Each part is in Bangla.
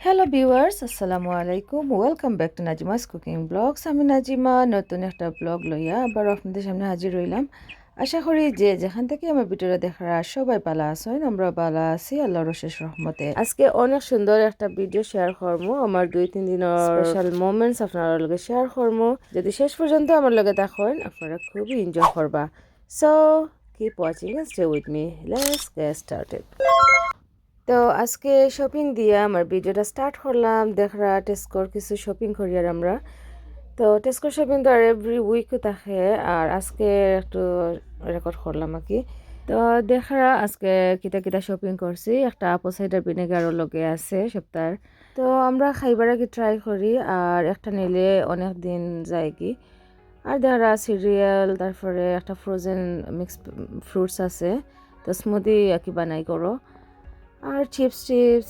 হ্যালো ভিউয়ার্স, আসসালামু আলাইকুম। Welcome back to Nazima's cooking blogs. আমি নাজিমা নতুন একটা ব্লগ লইয়া আবার আপনাদের সামনে হাজির হইলাম। আশা করি যে যেখান থেকে আমার ভিডিওটা দেখার সবাই ভালো আছেন, আমরা ভালো আছি আল্লাহর অশেষ রহমতে। আজকে অনেক সুন্দর একটা ভিডিও শেয়ার করবো, আমার 2-3 দিনের স্পেশাল মোমেন্টস আপনার লগে শেয়ার করবো। যদি শেষ পর্যন্ত আমার লগে দেখেন আপনারা খুবই এনজয় করবা। So keep watching and stay with me. Let's get started. তো আজকে শপিং দিয়ে আমার ভিডিওটা স্টার্ট করলাম। দেখরা টেস্কোর কিছু শপিং করি আর আমরা তো টেস্কোর শপিং তো আর এভরি উইকও থাকে, আর আজকে একটু রেকর্ড করলাম আর কি। তো দেখরা আজকে কিতা কিতা শপিং করছি, একটা আপল সাইডার ভিনেগারও লগে আছে সপ্তাহ। তো আমরা খাইবার আগে ট্রাই করি, আর একটা নিলে অনেক দিন যায় কি। আর দেখা সিরিয়াল, তারপরে একটা ফ্রোজেন মিক্স ফ্রুটস আছে, তো স্মুদি আর কি বানাই করো। আর চিপস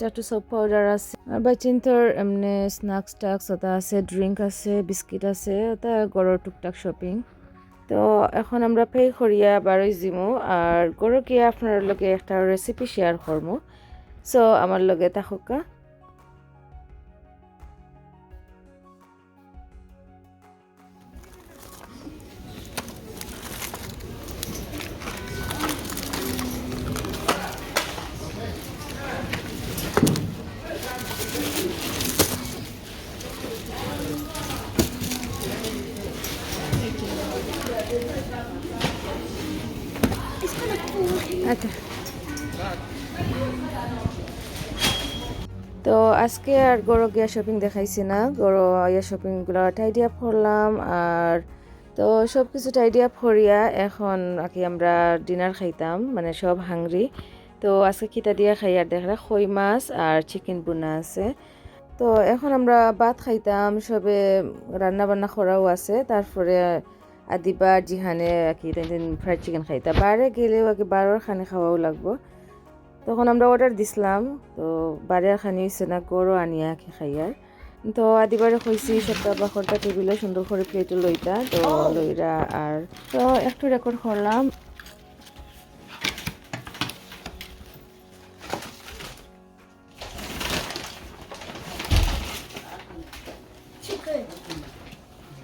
একটু সব পাউডার আছে, আর বাচ্চিন্তর এমনি স্ন্যাক্স টাক্স ওটা আছে, ড্রিঙ্ক আছে, বিস্কিট আছে, ওটা গড়ের টুকটাক শপিং। তো এখন আমরা পে করিয়া বারোই জিমু, আর গড়ে গিয়ে আপনার লগে একটা রেসিপি শেয়ার করবো। সো আমার লগে থাকুকা। আচ্ছা, তো আজকে আর গড় গিয়া শপিং দেখাইছি না, গড় ইয়া শপিংগুলো টাইডি আপ করলাম। আর তো সব কিছু টাইডি আপ করিয়া এখন আর কি আমরা ডিনার খাইতাম, মানে সব হাংরি। তো আজকে খিতা দিয়া খাই, আর দেখরা খই মাছ আর চিকেন বুনা আছে। তো এখন আমরা ভাত খাইতাম, সবে রান্না বান্না করাও আছে। তারপরে আদিবা জিহানে আর কি ফ্রাইড চিকেন খাইতা, বাইরে গেলেও আর কি বারোর খানে খাওয়াও লাগবো। তখন আমরা অর্ডার দিছিলাম, তো বাড়ির খানি হয়েছে না, গরু আনিয়া কি খাইয়ার। তো আদিবারে কইছি সপ্তাহ বাখরটা টেবিলে সুন্দর করে প্লেটে লইতা, তো লইরা আর তো একটু রেকর্ড করলাম।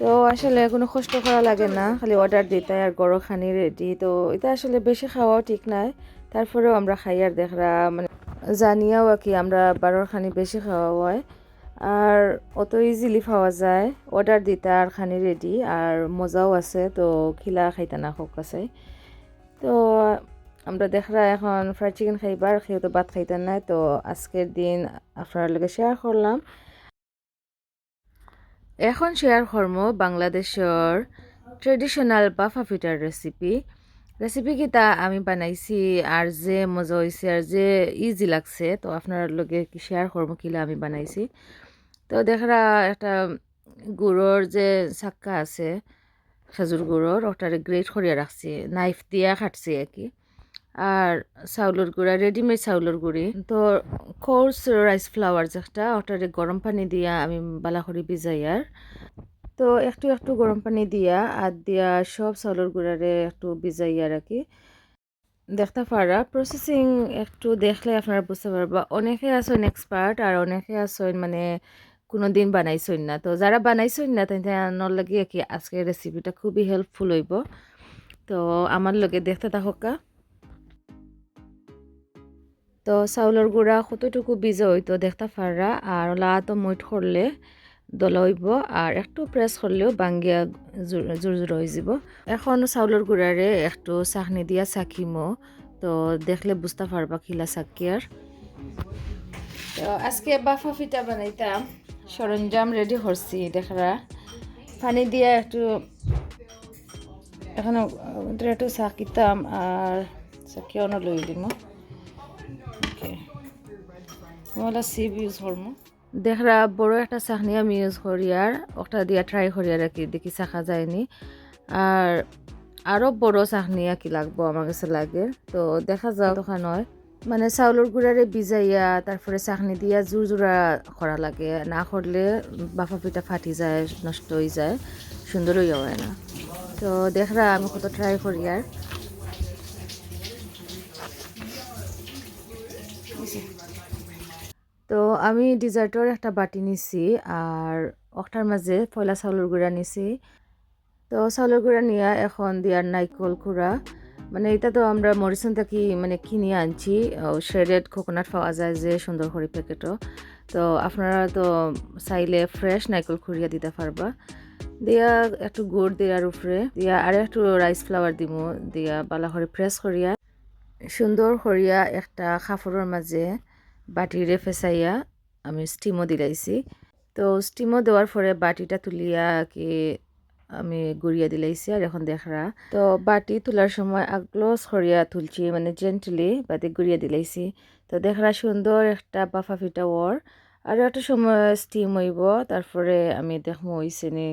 তো আসলে কোনো কষ্ট করা লাগে না, খালি অর্ডার দিতে আর গরু খানি রেডি। তো এটা আসলে বেশি খাওয়াও ঠিক নাই, তারপরেও আমরা খাই। আর দেখরা মানে জানিয়াও আর কি আমরা বারোর খানি বেশি খাওয়া হয়, আর অত ইজিলি পাওয়া যায়। অর্ডার দিতে আর খানি রেডি, আর মজাও আছে। তো খিলা খাইতে না হোক আছে। তো আমরা দেখরা এখন ফ্রাইড চিকেন খাইবার, খেয়ে তো ভাত খাইতে নাই। তো আজকের দিন আপনার লগে শেয়ার করলাম। এখন শেয়ার করবো বাংলাদেশের ট্রেডিশনাল বাফা পিঠার রেসিপি কিটা আমি বানাইছি, আর যে মজা হয়েছে আর যে ইজি লাগছে। তো আপনার লগে শেয়ার করবো কিলা আমি বানাইছি। তো দেখরা একটা গুড়র যে চাক্কা আছে, খেজুর গুড়র, ওটারে গ্রেট করিয়া রাখছি, নাইফ দিয়া কাটছি আর কি। আর চাউলের গুঁড়া, রেডিমেড চাউলের গুঁড়ি, তো কোর্স রাইস ফ্লাওয়ার যেটা, ওটারে গরম পানি দিয়া আমি বালা করে ভিজাই। আর তো একটু একটু গরম পানি দিয়া আর দিয়া সব চাউলের গুঁড়ারে একটু ভিজাই আর কি। দেখতে পারা প্রসেসিং একটু দেখলে আপনারা বুঝতে পারবা। অনেকে আছেন এক্সপার্ট, আর অনেকে আছেন মানে কোনো দিন বানাইছেন না। তো যারা বানাইছেন না তাই লাগে কি আজকের রেসিপিটা খুবই হেল্পফুল হইব। তো আমার লগে দেখতে থাকা। তো চাউলের গুঁড়া কতটুকু ভিজা হইতো দেখতে পারা, আর লাতো মইট করলে দলা হইব, আর একটু প্রেস করলেও বাঙ্গিয়া জোর জোর হয়ে যাব। এখন চাউলের গুঁড়ারে একটু চাকনি দিয়া চাকিমো, তো দেখলে বুঝতে পারবা খিলা চাকি। আর তো আজকে বাফা পিঠা বানাইতাম, সরঞ্জাম রেডি করছি দেখরা। পানি দিয়া একটু এখন একটু চাকিতাম, আর চাকি অন্য লই দিম। ওলা সিপ ইউজ করবো। দেখরা বড় একটা চাকনি আমি ইউজ করি, আর ওটা দিয়া ট্রাই করি আর কি, দেখি চাকা যায়নি। আর আরও বড় চাকনি আর কি লাগবো আমার কাছে লাগে। তো দেখা যাও তখন হয় মানে চাউলের গুঁড়ারে ভিজাইয়া তারপরে চাকনি দিয়া জোর জোড়া করা লাগে, না করলে বাফা পিঠা ফাটি যায়, নষ্ট হয়ে যায়, সুন্দর হইয়া হয় না। তো দেখরা আমি কত ট্রাই করি। আর তো তো আমি ডিজার্টর একটা বাটি নিছি আর ওটার মাঝে পয়লা চাউলের গুঁড়া নিছি। তো চাউলের গুঁড়া নিয়ে এখন দিয়ার নাইকল কুড়া, মানে এটা তো আমরা মরিসন থেকে মানে কিনে আনছি, শ্রেডেড কোকোনাট পাওয়া যায় যে সুন্দর করে প্যাকেটও। তো আপনারা তো চাইলে ফ্রেশ নাইকল খুঁড়িয়া দিতে পারবা। দিয়া একটু গুড় দেওয়ার উপরে দিয়া আর একটু রাইস ফ্লাওয়ার দিমু, দিয়া বালা করে প্রেস করিয়া সুন্দর করিয়া একটা কাপড়ের মাঝে বাটিরে ফেসাইয়া আমি স্টিমও দিলাইছি। তো স্টিমও দেওয়ার পরে বাটিটা তুলিয়া কি আমি গুড়িয়া দিলাইছি আর এখন দেখরা। তো বাটি তোলার সময় আগলোস করিয়া তুলছি, মানে জেন্টলি বাটি গুড়িয়া দিলাইছি। তো দেখরা সুন্দর একটা বাফা ফিটা ওর আর একটা সময় স্টিম হইব, তারপরে আমি দেখমো হইছে নি,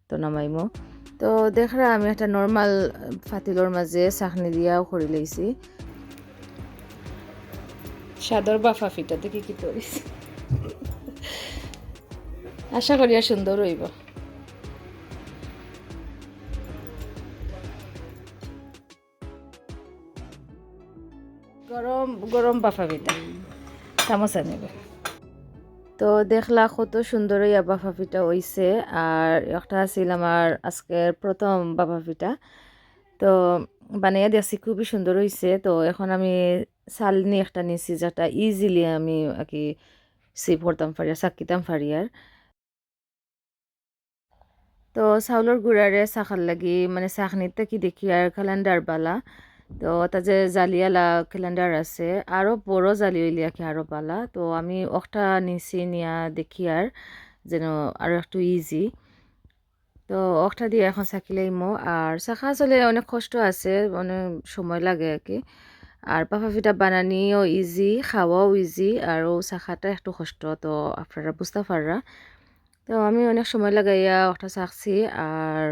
তো নামাইমো। তো দেখরা আমি একটা নর্মাল ফাতিলর মাঝে চাকনি দিয়াও করে লাইছি। সাদর বাফা ফিটা দেখি কি করিস, আশা করিয়া সুন্দর হইব। গরম গরম বাফা পিঠা চামচা নেবে। তো দেখলা কত সুন্দর ইয়া বাফা পিঠা হইছে, আর একটা আছিল আমার আজকের প্রথম বাফা পিঠা। তো বানাইয়া দেখছি খুবই সুন্দর হইছে। তো এখন আমি চালনি একটা নিছি যেটা ইজিলি আমি আর কি সিপ করতাম পারি আর চাকিতাম পারি আর। তো চাউলের গুড়ারে চাখার লাগি মানে চাখনিতে কি দেখি আর ক্যালেন্ডার বালা। তো তা যে জালিয়ালা ক্যালেন্ডার আছে আরও বড় জালি হইলে কি আরও বালা। তো আমি একটা নিচি নিয়া দেখি আর যেন আরও একটু ইজি। তো একটা দিয়ে এখন চাকিলাইমো, আর চাকা চলে অনেক কষ্ট আছে, অনেক সময় লাগে আর কি। আর পাফা পিঠা বানানিও ইজি, খাওয়াও ইজি, আর চাকাটা একটু কষ্ট, তো আপনারা বুঝতে পাররা। তো আমি অনেক সময় লাগাইয়া একটা চাকছি আর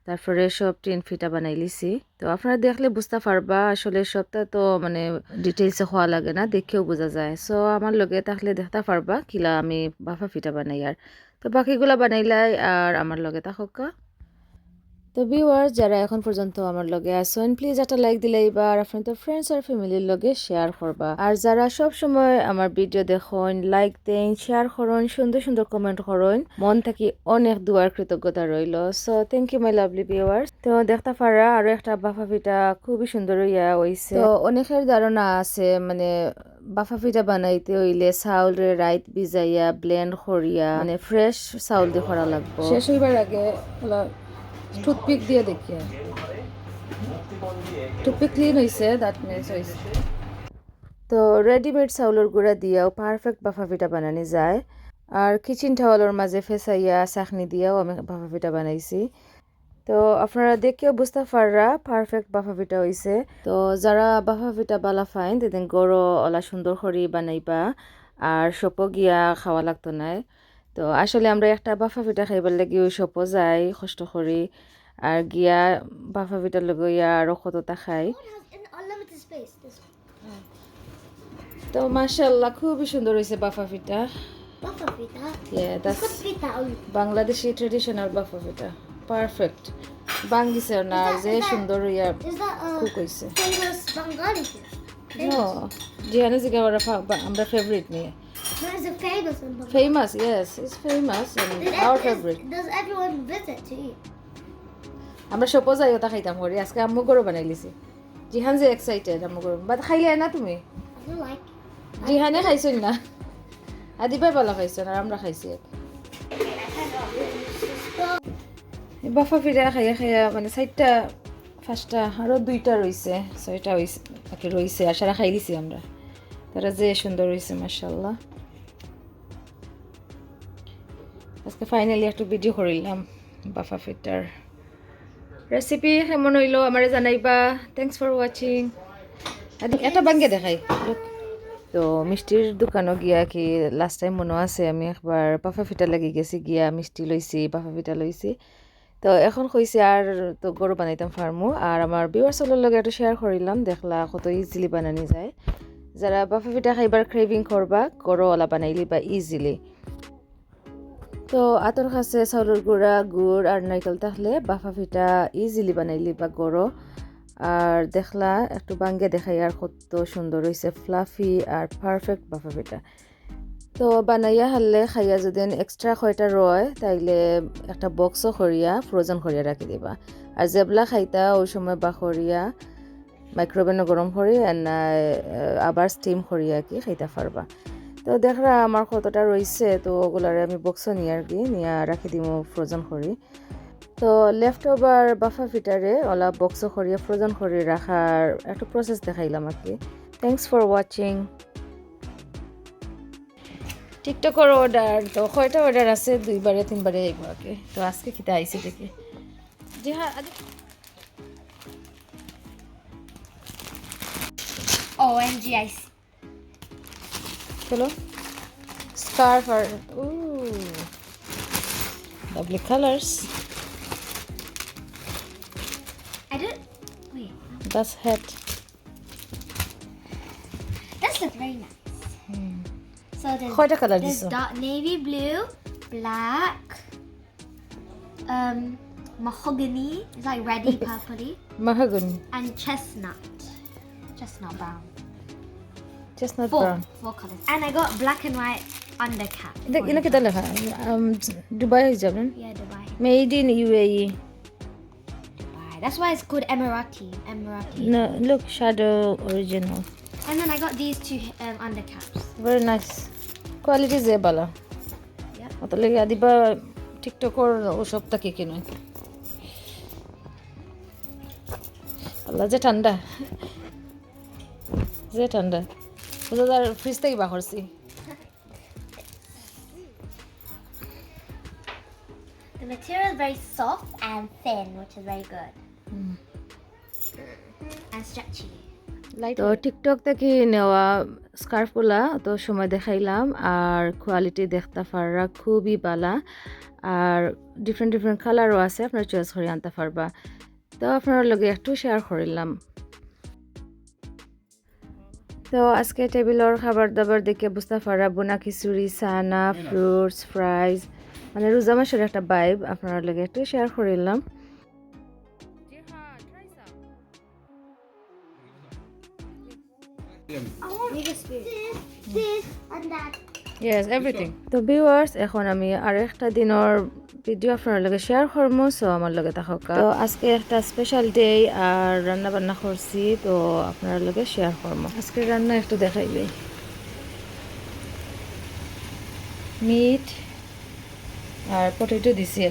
তারপরে সব টিন ফিটা বানাই লিছি। তো আপনারা দেখলে বুঝতে পারবা, আসলে সবটা তো মানে ডিটেলসে হওয়া লাগে না, দেখেও বোঝা যায়। সো আমার লগে থাকলে দেখতে পারবা কিলা আমি বাফা ফিটা বানাই আর। তো বাকিগুলা বানাইলাই আর আমার লগে থাকা। তো ভিউয়ার্স যারা এখন পর্যন্ত আমার লগে আসেন, প্লিজ একটা লাইক দিলেই বা আর আপনাদের ফ্রেন্ডস আর ফ্যামিলির লগে শেয়ার করবা। আর যারা সব সময় আমার ভিডিও দেখুন, লাইক দেন, শেয়ার করুন, সুন্দর সুন্দর কমেন্ট করুন, মন থেকে অনেক দুয়ার কৃতজ্ঞতা রইল। So thank you my lovely viewers. তো দেখতে পারা আরো একটা বাফা পিঠা খুবই সুন্দর ইয়া হইছে। তো অনেকের ধারণা আছে মানে বাফা পিঠা বানাইতে হইলে চাউলরে রাইত ভিজাইয়া ব্লেন্ড করিয়া মানে ফ্রেশ চাউল দিয়ে করা লাগবে। শেষ হইবার আগে টুথপিক দিয়ে দেখি, টুথপিক ক্লিন হয়েছে, দ্যাট মিনস হয়েছে। তো রেডিমেড চাউলের গুঁড়া দিয়েও পারফেক্ট বাফা পিঠা বানানো যায়। আর কিচেন টাওয়ালের মাঝে ফেসাইয়া চাকনি দিয়েও আমি বাফা পিঠা বানাইছি। তো আপনারা দেখেও বুঝতে পাররা পারফেক্ট বাফা পিঠা হয়েছে। তো যারা বাফা পিঠা বালা ফাইন তেদিন গরো ওলা সুন্দর করে বানাইবা আর সপো গিয়া খাওয়া লাগতো না। তো আসলে আমরা একটা বাফা পিঠা খাইবার লাগি ওই সপো যাই কষ্ট করি আর গিয়া বাফা পিঠার লগে ইয়া আরো কতটা খাই। তো মাশাআল্লাহ খুবই সুন্দর হয়েছে বাফা পিঠা। Buffer pita? Yeah, that's Good pita. Bangladeshi traditional bhapa pitha, perfect. বাঙ্গিছে না যে সুন্দর ইয়া Is that কুক হইছে। famous Bengali dish? No, জিহানে জিগা আমরা ফেভারিট নিয়ে। No, is it famous in Bengali? Famous, yes, it's famous and our favorite. Does everyone visit to eat? আমরা সপো যাই ওটা খাইতাম করি, আজকে আম্মু গরো বানাই লিছি। জিহান যে এক্সাইটেড আম্মু গরো, বাট খাইলে না তুমি? I feel like জিহানে খাইছই না, আদিবাই বলা খাইছেন আর আমরা খাইছি। বাফা পিঠা খাইয়া খাইয়া মানে 4টা 5টা আরও 2টা রয়েছে, 6টা হয়েছে বাকি রয়েছে, আর সারা খাই দিছি আমরা। তারা যে সুন্দর হয়েছে মাশাআল্লাহ। আজকে ফাইনালি একটা ভিডিও করিলাম বাফা পিঠার রেসিপি কেমন হইলো আমারে জানাইবা। Thanks for watching. একটা বাঙ্গে দেখাই। তো মিষ্টির দোকানও গিয়া কি লাস্ট টাইম মনে আছে আমি একবার বাফা পিঠা লাগি গেছি, গিয়া মিষ্টি লইছি, বাফা পিঠা লইছি। তো এখন কইছি আর তো গরু বানাইতাম ফার্মু, আর আমার ভিউয়ার্সগুলোর লগে একটু শেয়ার করিলাম, দেখলা কত ইজিলি বানানি যায়। যারা বাফা পিঠা খাইবার ক্রেভিং করবা গরুওয়ালা বানাইলি বা ইজিলি। তো আতর কাছে চাউলের গুঁড়া, গুড় আর নারকেল থাকলে বাফা পিঠা ইজিলি বানাইলি বা গরো। আর দেখলা একটু বাঙ্গে দেখাই আর কত সুন্দর হয়েছে, ফ্লাফি আর পারফেক্ট বাফা পিঠা। তো বানাইয়া হারলে খাইয়া যদি এক্সট্রা কয়টা রয় তাইলে একটা বক্সও করিয়া ফ্রোজেন করিয়া রাখি দিবা। আর যেবলা খাইতা ওই সময় বা করিয়া মাইক্রোওভেনে গরম করি আবার স্টিম করিয়া কি খাইতে পারবা। তো দেখরা আমার কতটা রয়েছে, তো ওগুলারে আমি বক্সও নিয়ে রাখি দিব ফ্রোজেন করি। তো লেফট ওভার বাফা ফিটারে ওলা বক্সও করিয়া ফ্রোজেন করে রাখার একটা প্রসেস দেখাইলাম আর কি। Thanks for watching. টিকটকের অর্ডার তো কয়টা অর্ডার আছে, 2বারে 3বারে আইব আগে। তো আজকে কিতা আইছে দেখি। জি হ্যাঁ, OMG, I see. চলো scarf আর lovely colors. I don't. Wait. That's hat. This looks very nice. So কয়টা কালার there's দিছো? dark navy blue, black, mahogany, it's like reddy purpley, Mahogany, and chestnut brown. chestnut Four brown. colors. And I got black and white undercap. এটা কিতা লেখা? দুবাই হয়ে যাবেন। Yeah, Dubai. Made in UAE. Dubai. That's why it's called Emirati. No, look, shadow original. And then I got these two undercaps. Very nice. Quality যে ভালো। Yep. অত লেগে দিবা টিকটকর ওসব তাকে কিনুন। আল্লাহ যে ঠান্ডা, যে ঠান্ডা বুঝা ফ্রিজ থেকে বা করছি। The material is very soft and thin, which is very good. And stretchy. তো টিকটক থেকে নেওয়া স্কার্ফগুলা তো সময় দেখাইলাম, আর কোয়ালিটি দেখতে পাররা খুবই ভালো, আর ডিফারেন্ট কালারও আছে, আপনার চয়েস করে আনতে পারবা। তো আপনার লগে একটু শেয়ার করিলাম। তো আজকে টেবিলের খাবার দাবার দেখে বুঝতে পারা বোনা খিচুড়ি, সানা, ফ্রুটস, ফ্রাইজ, মানে রোজা মাসের একটা ভাইব আপনার লগে একটু শেয়ার করিলাম। I want this and that. Yes, everything. তো ভিউয়ার্স, এখন আমি আরেকটা দিনের ভিডিও আপনার লগে শেয়ার করবো, সো আমার লগে থাকুক। তো আজকে একটা স্পেশাল ডে আর রান্না বান্না করছি, তো আপনার লগে শেয়ার করবো। আজকে রান্না একটু দেখাইবে, মিট আর পটেটো দিছি,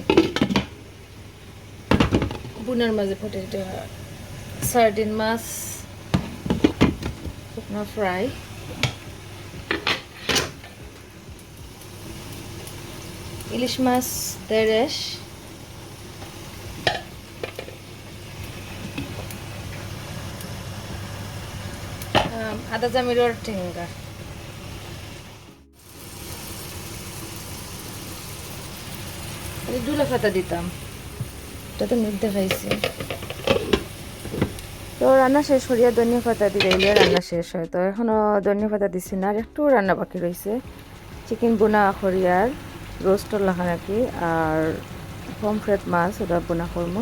বুনার মাঝে পটেটো, সার্ডিন মাছ শুকনো ফ্রাই, ইলিশ মাছ দেড়েশ, আদা জামিরর ঠেঙ্গা। দুলা পাতা দিতাম, এটা তো মিট দেখাইছি। তো রান্না শেষ করিয়া ধনিয়া পাতা দিলে রান্না শেষ হয়। তো এখনও ধনিয়া পাতা দিছি না, আর একটু রান্না বাকি রয়েছে। চিকেন বোনা করিয়ার রোস্টর লাখা নাকি, আর পমফ্রেট মাছ ওটা বোনা করবো।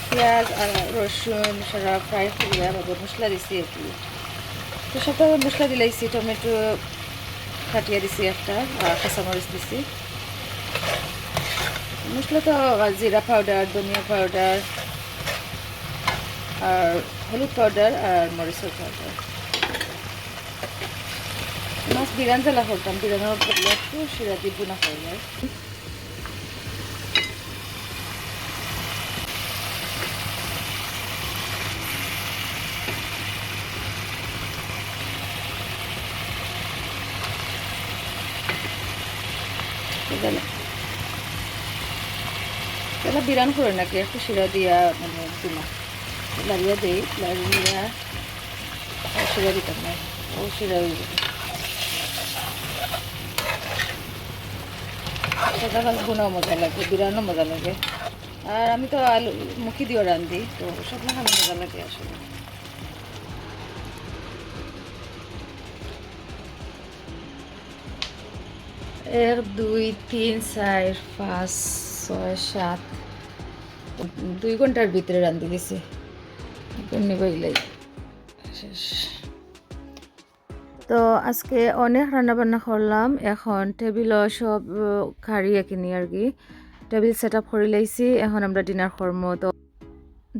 পেঁয়াজ আর রসুন সারা ফ্রাই করিয়া বাবু মশলা দিছি আর কি। তো সব মশলা দিলাইছি, টমেটো কাটিয়ে দিছি একটা, আর কাঁচামরিচ দিছি। মশলা তো জিরা পাউডার, ধনিয়া পাউডার, আর হলুদ পাউডার, আর মরিচের পাউডার। মাছ বিরান জ্বালা করতাম, বিরানোর বদলে একটু শিরা দিয়ে বোনা করলে। তাহলে বিরান করে নাকি একটু শিরা দিয়া মানে বোনা লাড়িয়া দিই, লাড়িয়া শিরা দিতাম না, ও শিরা হয়ে যাবে। সাদা ভাত বোনাও মজা লাগে, বিরানও মজা লাগে। আর আমি তো আলু মুখি দিয়েও রান্ধি, তো সব খাওয়া মজা লাগে আসলে। 1, 2, 3, 4, 5, 6, 7, 2 ঘন্টার ভিতরে রান্ধি দিছি এমনি বইলাই শেষ। তো আজকে অনেক রান্না বান্না করলাম, এখন টেবিলও সব খাড়িয়ে কিনি আর কি, টেবিল সেট আপ করে লাইছি, এখন আমরা ডিনার করবো।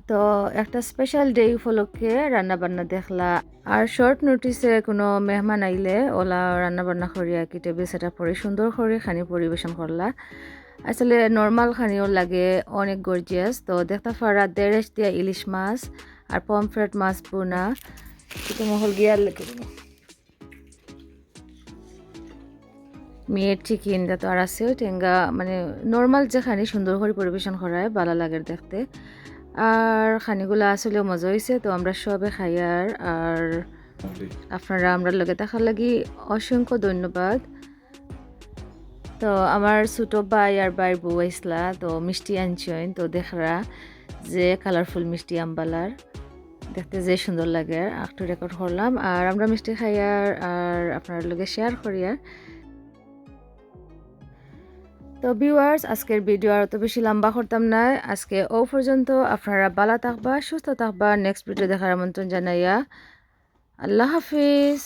তো একটা স্পেশাল ডে উপলক্ষে রান্না বান্না দেখলা, আর শর্ট নোটিসে কোনো মেহমান আইলে ওলা রান্না বান্না করি আর কি, টেবিল সেট আপ করে সুন্দর করে খানি পরিবেশন করলা। আসলে নর্মাল খানিও লাগে অনেক গর্জিয়াস। তো দেখতে পারা 1.5 দিয়া ইলিশ মাছ আর পমফ্রেট মাছ বোনা, এটা মহল গিয়ার মেয়ের চিকেন যা তো আর আছে টেঙ্গা, মানে নর্মাল যে খানি সুন্দর করে পরিবেশন করায় ভালো লাগে দেখতে। আর খানিগুলো আসলেও মজা হয়েছে, তো আমরা সবে খাই। আর আপনারা আমরা লগে দেখার লাগি অসংখ্য ধন্যবাদ। তো আমার ছোট ভাই আর ভাইয়ের বউ আইসলা, তো মিষ্টি আনছেন, তো দেখরা যে কালারফুল মিষ্টি আম্বালার দেখতে যে সুন্দর লাগে, একটু রেকর্ড করলাম। আর আমরা মিষ্টি খাই আর আপনার লগে শেয়ার করি। তো ভিউয়ার্স, আজকের ভিডিও আর তো বেশি লম্বা করতাম না, আজকে ও পর্যন্ত। আপনারা ভালো থাকবা, সুস্থ থাকবা, নেক্সট ভিডিও দেখার আমন্ত্রণ জানাইয়া আল্লাহ হাফিজ।